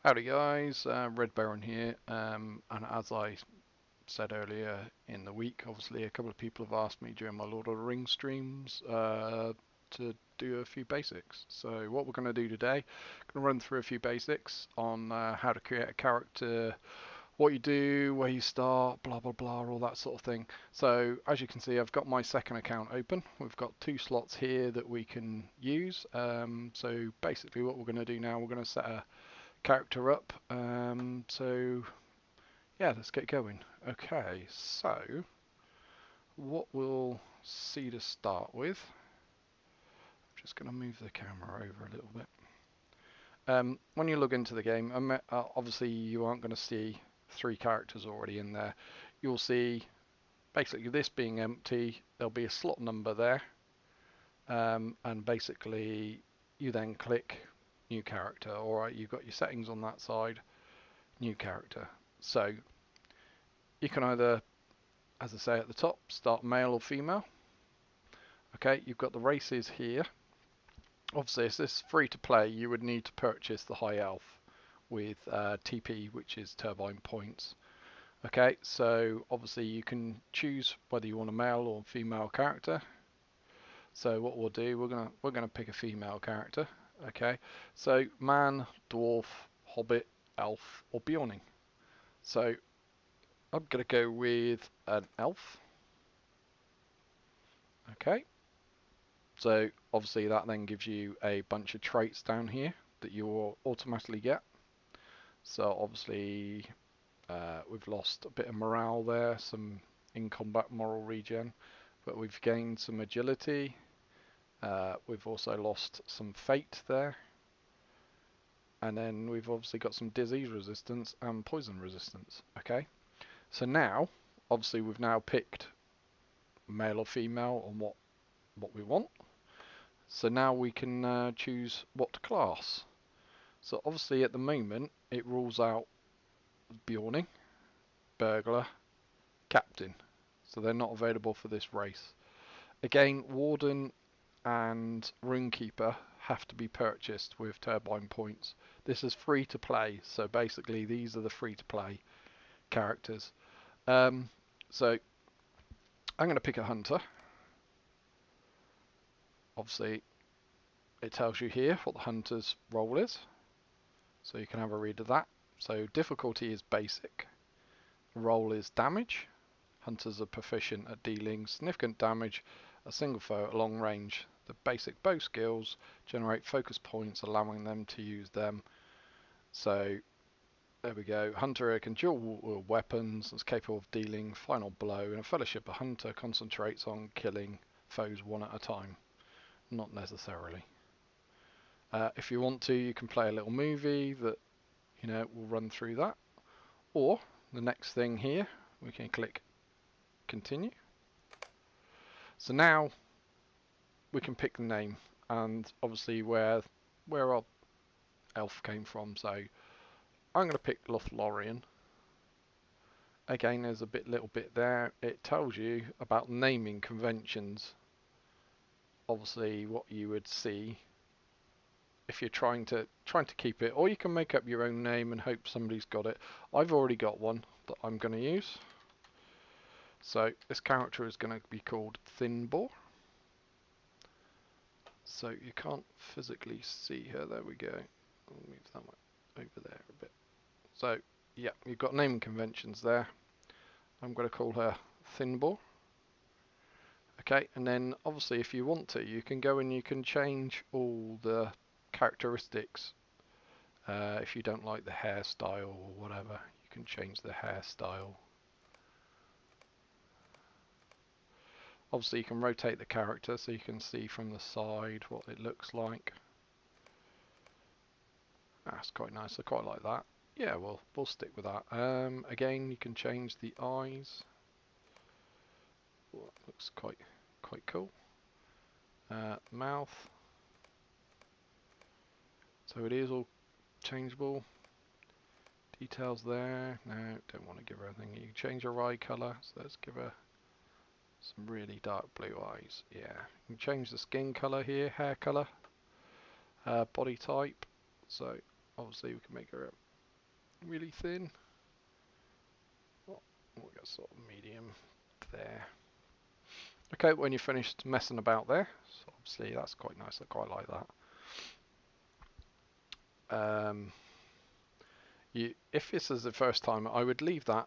Howdy guys, Red Baron here, and as I said earlier in the week, obviously a couple of people have asked me during my Lord of the Rings streams to do a few basics. So what we're going to do today, going to run through a few basics on how to create a character, what you do, where you start, blah blah blah, all that sort of thing. So as you can see, I've got my second account open. We've got two slots here that we can use. So basically what we're going to do now, we're going to set a character up. So yeah, let's get going. Okay, so what we'll see to start with, I'm just going to move the camera over a little bit. When you log into the game, obviously you aren't going to see three characters already in there. You'll see basically this being empty, there'll be a slot number there, and basically you then click new character. Alright, you've got your settings on that side, new character. So you can either, as I say at the top, start male or female. Okay, you've got the races here. Obviously, as this is free to play, you would need to purchase the High Elf with TP, which is turbine points. Okay, so obviously you can choose whether you want a male or female character. So what we'll do, we're gonna pick a female character. Okay, so man, dwarf, hobbit, elf, or Bjorning. So I'm gonna go with an elf. Okay, so obviously that then gives you a bunch of traits down here that you will automatically get. So obviously we've lost a bit of morale there, some in combat moral regen, but we've gained some agility. We've also lost some fate there, and then we've obviously got some disease resistance and poison resistance. Okay, so now obviously we've now picked male or female on what we want. So now we can choose what class. So obviously at the moment it rules out Bjorning, Burglar, Captain. So they're not available for this race. Again, Warden and Runekeeper have to be purchased with turbine points. This is free to play, so basically these are the free to play characters. So I'm going to pick a Hunter. Obviously it tells you here what the Hunter's role is, so you can have a read of that. So difficulty is basic, role is damage. Hunters are proficient at dealing significant damage a single foe at long range. The basic bow skills generate focus points, allowing them to use them. So there we go. Hunter can dual weapons, is capable of dealing final blow. In a fellowship, a hunter concentrates on killing foes one at a time. Not necessarily. If you want to, you can play a little movie that will run through that. Or the next thing here, we can click continue. So now we can pick the name and obviously where our elf came from. So I'm going to pick Lothlorien. Again, there's a little bit there. It tells you about naming conventions. Obviously, what you would see if you're trying to keep it, or you can make up your own name and hope somebody's got it. I've already got one that I'm going to use. So this character is going to be called Thinbor. So you can't physically see her. There we go. I'll move that one over there a bit. So yeah, you've got naming conventions there. I'm going to call her Thinbor. Okay, and then obviously if you want to, you can go and you can change all the characteristics. If you don't like the hairstyle or whatever, you can change the hairstyle. Obviously you can rotate the character so you can see from the side what it looks like. That's quite nice, I quite like that. Yeah, we'll stick with that. Again, you can change the eyes. Well, looks quite cool. Mouth. So it is all changeable. Details there. No, don't want to give her anything. You can change her eye colour, so let's give her some really dark blue eyes. Yeah, you can change the skin colour here, hair colour, body type. So obviously we can make her really thin. We'll get sort of medium there. Okay, when you're finished messing about there, so obviously that's quite nice. I quite like that. If this is the first time, I would leave that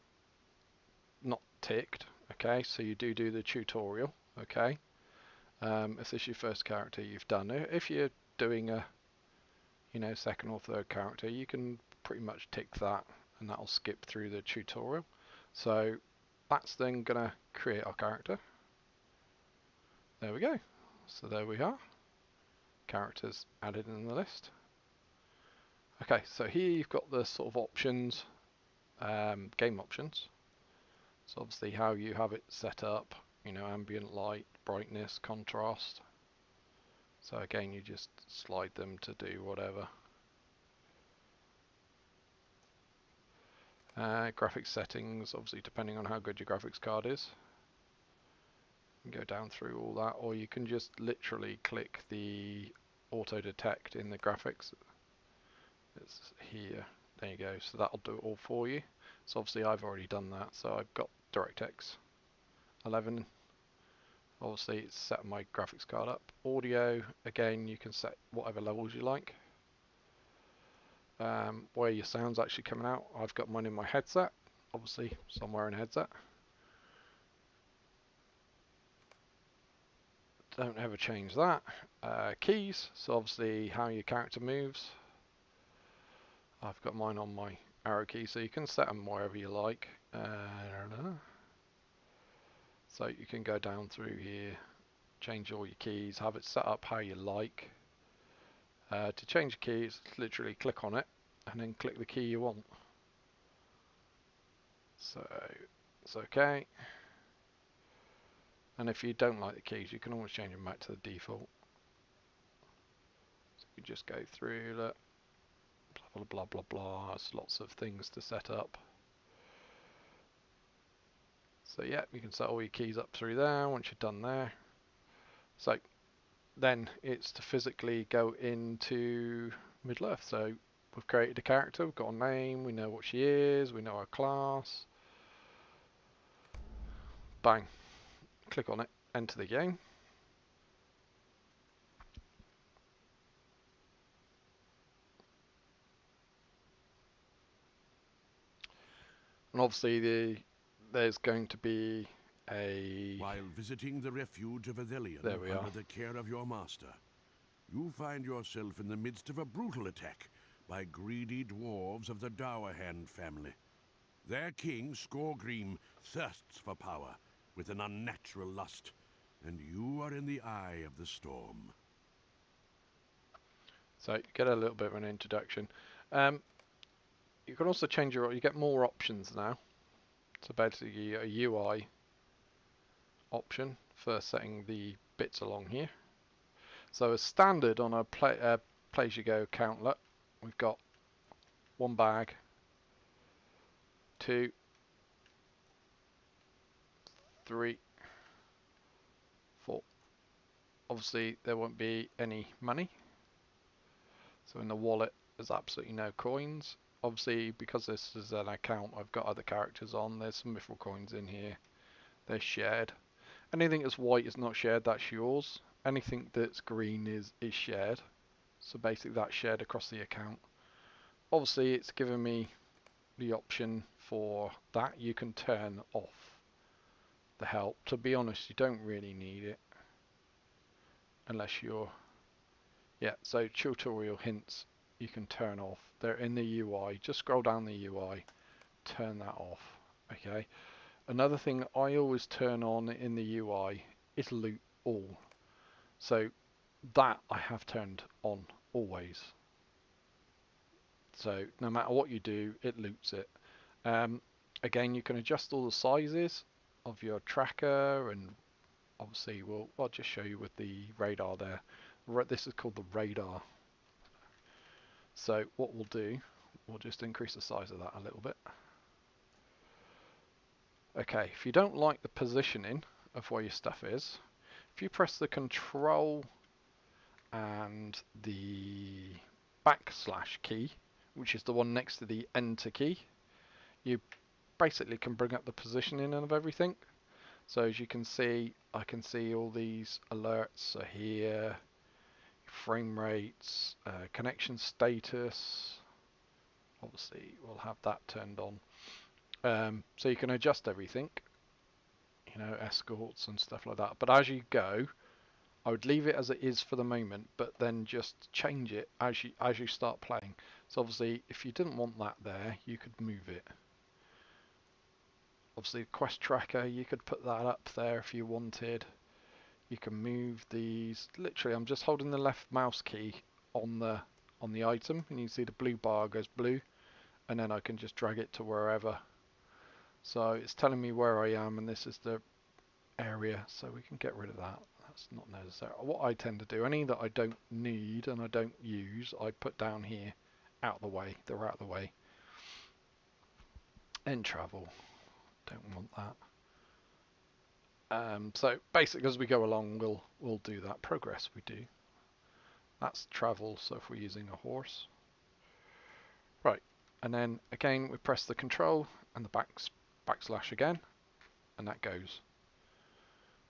not ticked. Okay, so you do the tutorial. Okay, if this is your first character you've done it. If you're doing a second or third character, you can pretty much tick that, and that'll skip through the tutorial. So that's then gonna create our character. There we go. So there we are. Characters added in the list. Okay, so here you've got the sort of options, game options. So obviously how you have it set up, ambient light, brightness, contrast. So again, you just slide them to do whatever. Graphics settings, obviously depending on how good your graphics card is. You can go down through all that, or you can just literally click the auto detect in the graphics. It's here. There you go. So that'll do it all for you. So obviously I've already done that. So I've got DirectX 11. Obviously it's set my graphics card up. Audio, again, you can set whatever levels you like. Where your sound's actually coming out, I've got mine in my headset. Obviously somewhere in a headset. Don't ever change that. Keys, so obviously how your character moves. I've got mine on my arrow key, so you can set them wherever you like. So you can go down through here, change all your keys, have it set up how you like. To change the keys, literally click on it and then click the key you want. So it's okay. And if you don't like the keys, you can always change them back to the default. So you just go through that, blah blah blah blah blah. There's lots of things to set up. So yeah, you can set all your keys up through there once you're done there. So then it's to physically go into Middle Earth. So we've created a character, we've got a name, we know what she is, we know her class. Bang. Click on it, enter the game. And obviously there's going to be a... While visiting the refuge of Athelion There we under are. the care of your master, you find yourself in the midst of a brutal attack by greedy dwarves of the Dowerhand family. Their king, Skorgrim, thirsts for power with an unnatural lust, and you are in the eye of the storm. So you get a little bit of an introduction. You can also change you get more options now. So basically a UI option for setting the bits along here. So as standard on a pay-as-you-go countlet, we've got 1 bag, 2, 3, 4. Obviously there won't be any money. So in the wallet there's absolutely no coins. Obviously because this is an account, I've got other characters on. There's some mithril coins in here. They're shared. Anything that's white is not shared, that's yours. Anything that's green is shared. So basically that's shared across the account. Obviously it's given me the option for that. You can turn off the help. To be honest, you don't really need it. Unless you're... Yeah, so tutorial hints you can turn off. They're in the UI. Just scroll down the UI. Turn that off. Okay. Another thing I always turn on in the UI is loot all. So that I have turned on always. So no matter what you do, it loots it. Again, you can adjust all the sizes of your tracker, and obviously I'll just show you with the radar there. This is called the radar. So what we'll do, we'll just increase the size of that a little bit. Okay, if you don't like the positioning of where your stuff is, if you press the control and the / key which is the one next to the enter key, you basically can bring up the positioning of everything. So as you can see, I can see all these alerts are here, frame rates, connection status. Obviously, we'll have that turned on. So you can adjust everything, escorts and stuff like that. But as you go, I would leave it as it is for the moment, but then just change it as you start playing. So obviously, if you didn't want that there, you could move it. Obviously, quest tracker, you could put that up there if you wanted. You can move these. Literally, I'm just holding the left mouse key on the item, and you see the blue bar goes blue, and then I can just drag it to wherever. So it's telling me where I am, and this is the area, so we can get rid of that. That's not necessary. What I tend to do, any that I don't need and I don't use, I put down here, out of the way. They're out of the way. End travel. Don't want that. So basically, as we go along, we'll do that. Progress we do. That's travel. So if we're using a horse, right, and then again we press the control and the backslash again, and that goes.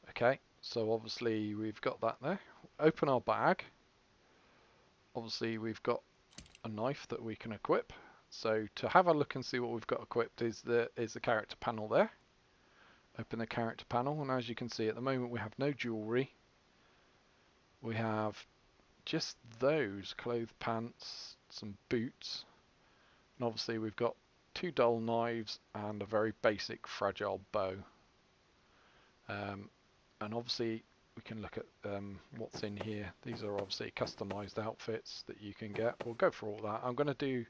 Okay, so obviously we've got that there. Open our bag. Obviously we've got a knife that we can equip. So to have a look and see what we've got equipped is the character panel there. Open the character panel, and as you can see at the moment we have no jewellery. We have just those clothes, pants, some boots, and obviously we've got 2 dull knives and a very basic fragile bow. And obviously we can look at what's in here. These are obviously customized outfits that you can get. We'll go for all that. I'm going to do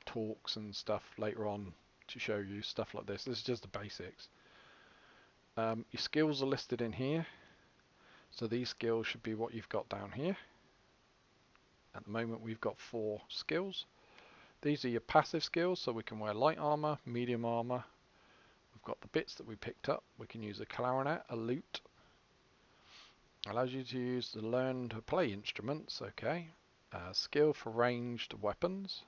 talks and stuff later on to show you stuff like this. This is just the basics. Your skills are listed in here. So these skills should be what you've got down here. At the moment we've got 4 skills. These are your passive skills, so we can wear light armor, medium armor. We've got the bits that we picked up. We can use a clarinet, a lute. Allows you to use the learn to play instruments, okay. Skill for ranged weapons.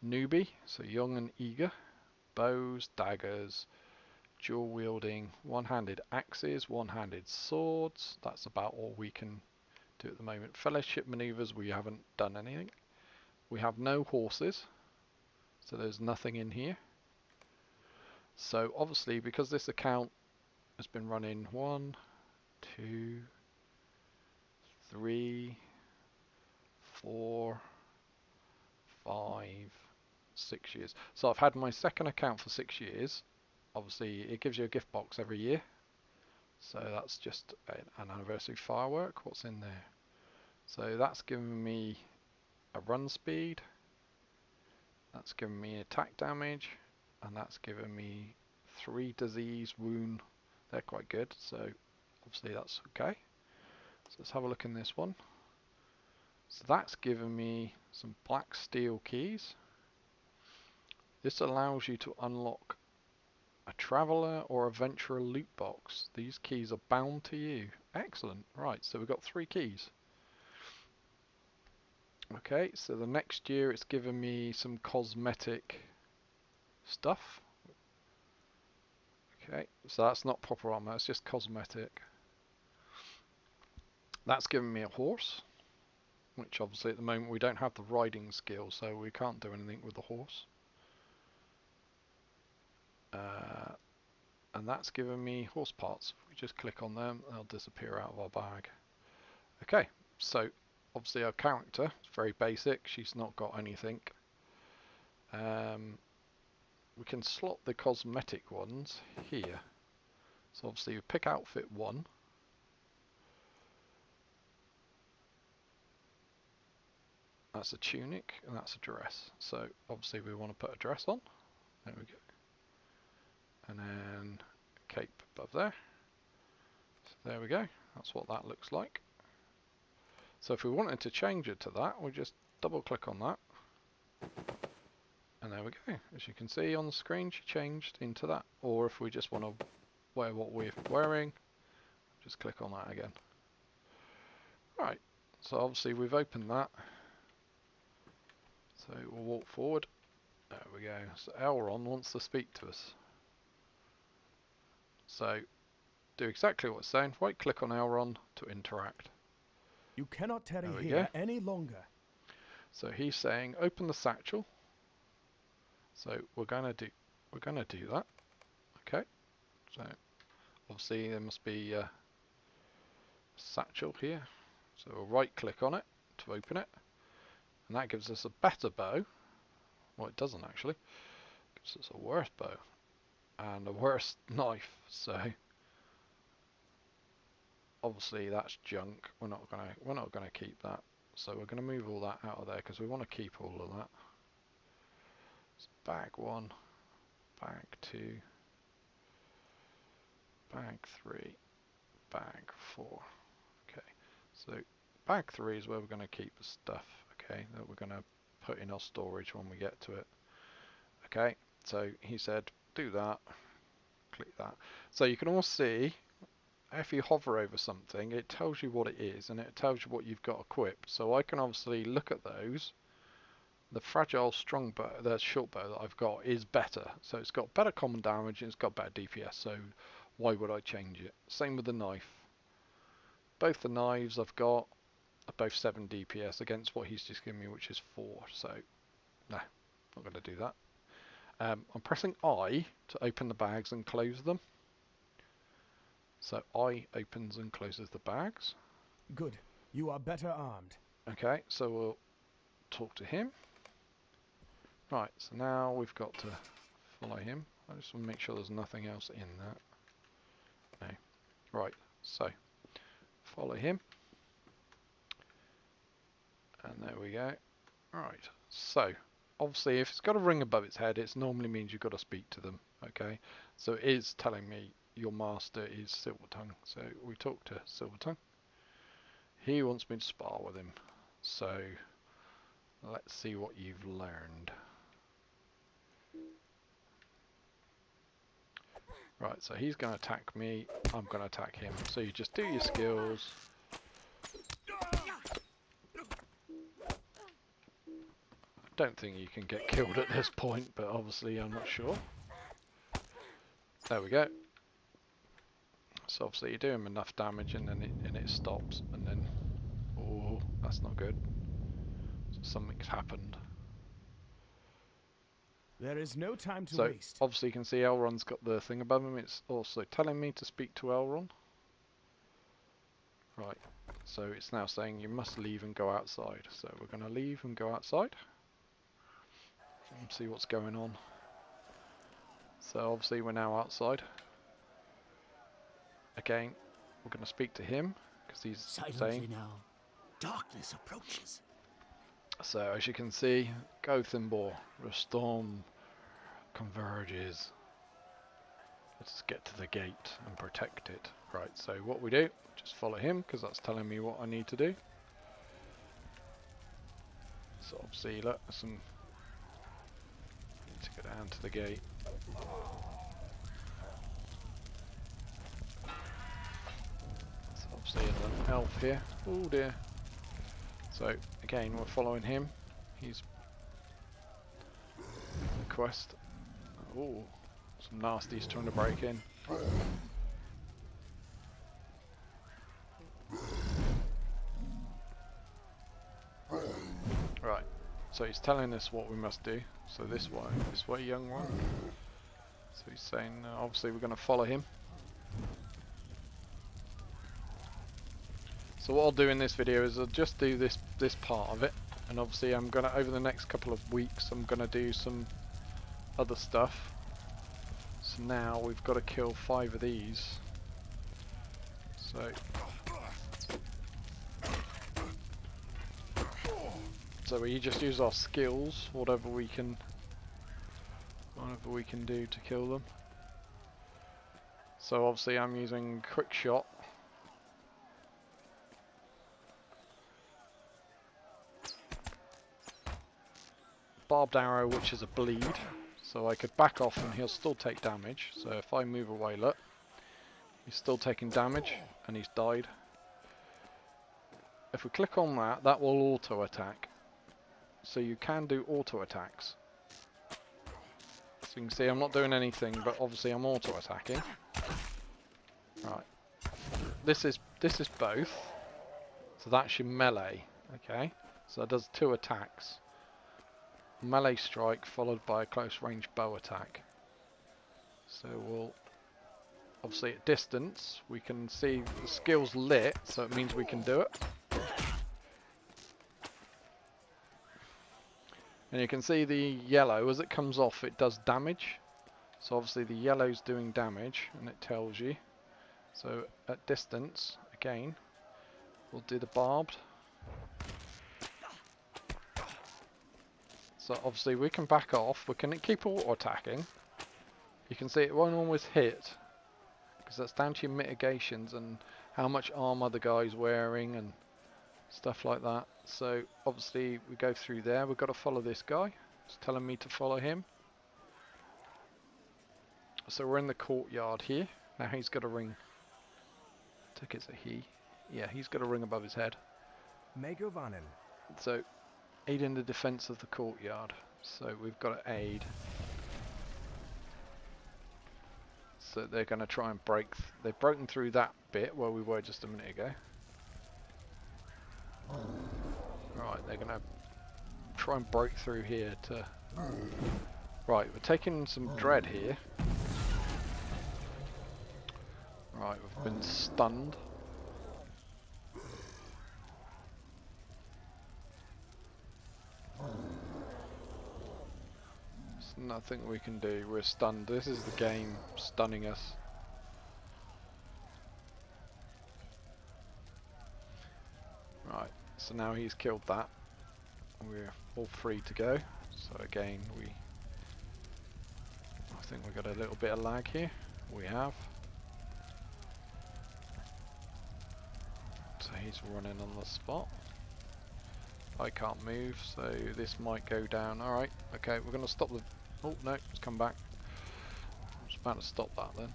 Newbie, so young and eager. Bows, daggers, dual wielding, one-handed axes, one-handed swords. That's about all we can do at the moment. Fellowship maneuvers, we haven't done anything. We have no horses, so there's nothing in here. So obviously, because this account has been running 1, 2, 3, 4, 5, 6 years. So I've had my second account for 6 years. Obviously, it gives you a gift box every year. So that's just an anniversary firework. What's in there? So that's given me a run speed. That's given me attack damage. And that's given me 3 disease, wound. They're quite good. So obviously that's okay. So let's have a look in this one. So that's given me some black steel keys. This allows you to unlock a traveller or adventurer loot box. These keys are bound to you. Excellent. Right, so we've got 3 keys. Okay, so the next year it's given me some cosmetic stuff. Okay, so that's not proper armor, it's just cosmetic. That's given me a horse, which obviously at the moment we don't have the riding skill, so we can't do anything with the horse. And that's given me horse parts. If we just click on them, they'll disappear out of our bag. Okay, so obviously our character is very basic. She's not got anything. We can slot the cosmetic ones here. So obviously you pick outfit 1. That's a tunic and that's a dress. So obviously we want to put a dress on. There we go. And then cape above there. So there we go. That's what that looks like. So if we wanted to change it to that, we just double click on that. And there we go. As you can see on the screen, she changed into that. Or if we just want to wear what we're wearing, just click on that again. Right. So obviously we've opened that. So we'll walk forward. There we go. So Elrond wants to speak to us. So do exactly what it's saying. Right click on Elrond to interact. You cannot tarry There we here go. any longer. So he's saying open the satchel. So we're gonna do that. Okay. So obviously there must be a satchel here. So we'll right click on it to open it. And that gives us a better bow. Well, it doesn't actually. It gives us a worse bow and a worse knife. So obviously that's junk. We're not gonna keep that. So we're gonna move all that out of there because we want to keep all of that. So bag 1, bag 2, bag 3, bag 4. Okay. So bag 3 is where we're gonna keep the stuff. Okay, that we're gonna put in our storage when we get to it. Okay. So he said do that. Click that. So you can all see if you hover over something, it tells you what it is and it tells you what you've got equipped. So I can obviously look at those. The fragile strong bow, the short bow that I've got is better. So it's got better common damage and it's got better DPS. So why would I change it? Same with the knife. Both the knives I've got are both 7 DPS against what he's just given me, which is 4. So no, not going to do that. I'm pressing I to open the bags and close them. So I opens and closes the bags. Good. You are better armed. Okay, so we'll talk to him. Right, so now we've got to follow him. I just want to make sure there's nothing else in that. No. Right, so follow him. And there we go. Right, so obviously if it's got a ring above its head, it normally means you've got to speak to them. Okay, so it is telling me your master is Silvertongue. So we talk to Silvertongue. He wants me to spar with him. So let's see what you've learned. Right, so he's going to attack me, I'm going to attack him. So you just do your skills. I don't think you can get killed at this point, but obviously I'm not sure. There we go. So obviously you do him enough damage and then it stops, and then, oh, that's not good. So something's happened. There is no time to So waste. obviously you can see Elrond's got the thing above him. It's also telling me to speak to Elrond. Right, so it's now saying you must leave and go outside. So we're going to leave and go outside and see what's going on. So obviously we're now outside. Again, we're going to speak to him because he's Silently saying. now, darkness approaches. So as you can see, go Thimbor, the storm converges. Let's get to the gate and protect it. Right, so what we do, just follow him because that's telling me what I need to do. So obviously look, need to go down to the gate. So obviously there's an elf here. Oh dear. So again we're following him. He's the quest. Oh, some nasties trying to break in. Right, so he's telling us what we must do. So this way, young one. So he's saying, obviously we're going to follow him. So what I'll do in this video is I'll just do this part of it, and obviously I'm going to, over the next couple of weeks, I'm going to do some other stuff. So now we've got to kill 5 of these. So we just use our skills, whatever we can do to kill them. So obviously I'm using quick shot. Barbed arrow, which is a bleed. So I could back off and he'll still take damage. So if I move away, look, he's still taking damage and he's died. If we click on that, that will auto attack. so you can do auto attacks. So you can see I'm not doing anything, but obviously I'm auto attacking. Right. This is both. So that's your melee. Okay. So that does 2 attacks. Melee strike followed by a close range bow attack. So we'll obviously at distance we can see the skill's lit, so it means we can do it. And you can see the yellow as it comes off, it does damage. So obviously the yellow's doing damage, and it tells you. So at distance, again, we'll do the barbed. So obviously we can back off, we can keep auto attacking. You can see it won't always hit, because that's down to your mitigations and how much armor the guy's wearing and stuff like that. So obviously we go through there, we've got to follow this guy. It's telling me to follow him. So we're in the courtyard here. Now he's got a ring. I think it's a he. Yeah, he's got a ring above his head. Megovanen. So aid in the defense of the courtyard. So we've got to aid. So they're going to try and break. They've broken through that bit where we were just a minute ago. Right, they're going to try and break through here to... Right, we're taking some dread here. Right, we've been stunned. There's nothing we can do, we're stunned. This is the game stunning us. Right, so now he's killed that. We're all free to go. So again, I think we've got a little bit of lag here. We have. So he's running on the spot. I can't move, so this might go down. Alright, okay, we're going to stop the... Oh, no, it's come back. I was about to stop that then.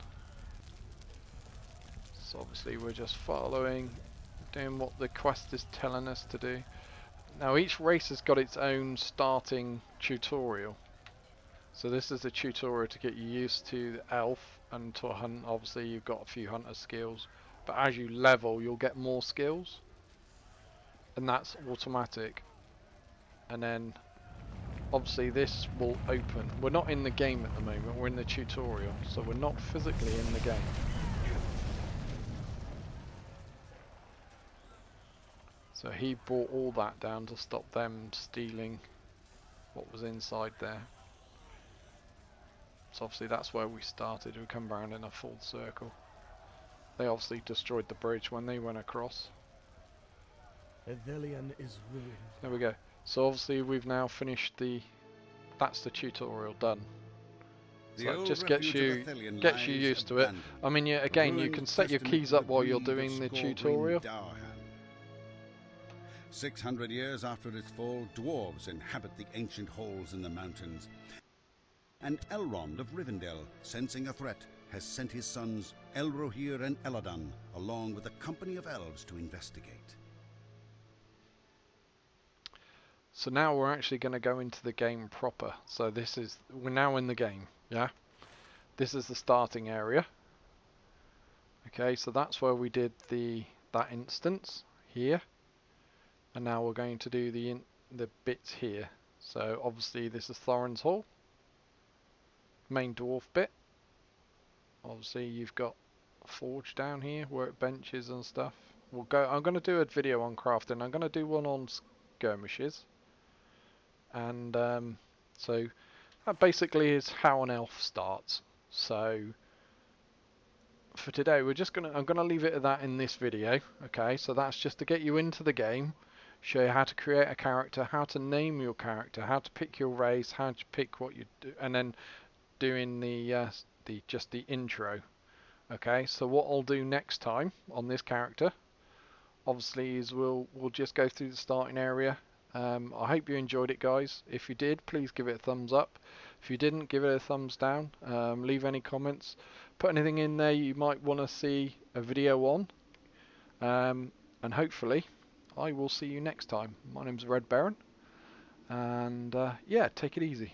So obviously we're just following, doing what the quest is telling us to do. Now each race has got its own starting tutorial. So this is a tutorial to get you used to the elf and to hunt. Obviously you've got a few hunter skills, but as you level you'll get more skills, and that's automatic. And then obviously this will open. We're not in the game at the moment, we're in the tutorial, so we're not physically in the game. So he brought all that down to stop them stealing what was inside there. So obviously that's where we started. We come round in a full circle. They obviously destroyed the bridge when they went across. Evelian is ruined. There we go. So obviously we've now finished the... That's the tutorial done. So it just gets you used to it. I mean, yeah, again, you can set your keys up while you're doing the tutorial. 600 years after its fall, dwarves inhabit the ancient halls in the mountains. And Elrond of Rivendell, sensing a threat, has sent his sons Elrohir and Elladan, along with a company of elves to investigate. So now we're actually going to go into the game proper. So we're now in the game, yeah? This is the starting area. Okay, so that's where we did that instance here. And now we're going to do the bits here. So obviously this is Thorin's Hall, main dwarf bit. Obviously you've got a forge down here, workbenches and stuff. I'm going to do a video on crafting. I'm going to do one on skirmishes. And so that basically is how an elf starts. So for today I'm gonna leave it at that in this video. Okay, so that's just to get you into the game, show you how to create a character, how to name your character, how to pick your race, how to pick what you do, and then doing just the intro. Okay, so what I'll do next time on this character, obviously, is we'll just go through the starting area. I hope you enjoyed it, guys. If you did, please give it a thumbs up. If you didn't, give it a thumbs down. Leave any comments. Put anything in there you might want to see a video on. And hopefully, I will see you next time. My name's Red Baron. And yeah, take it easy.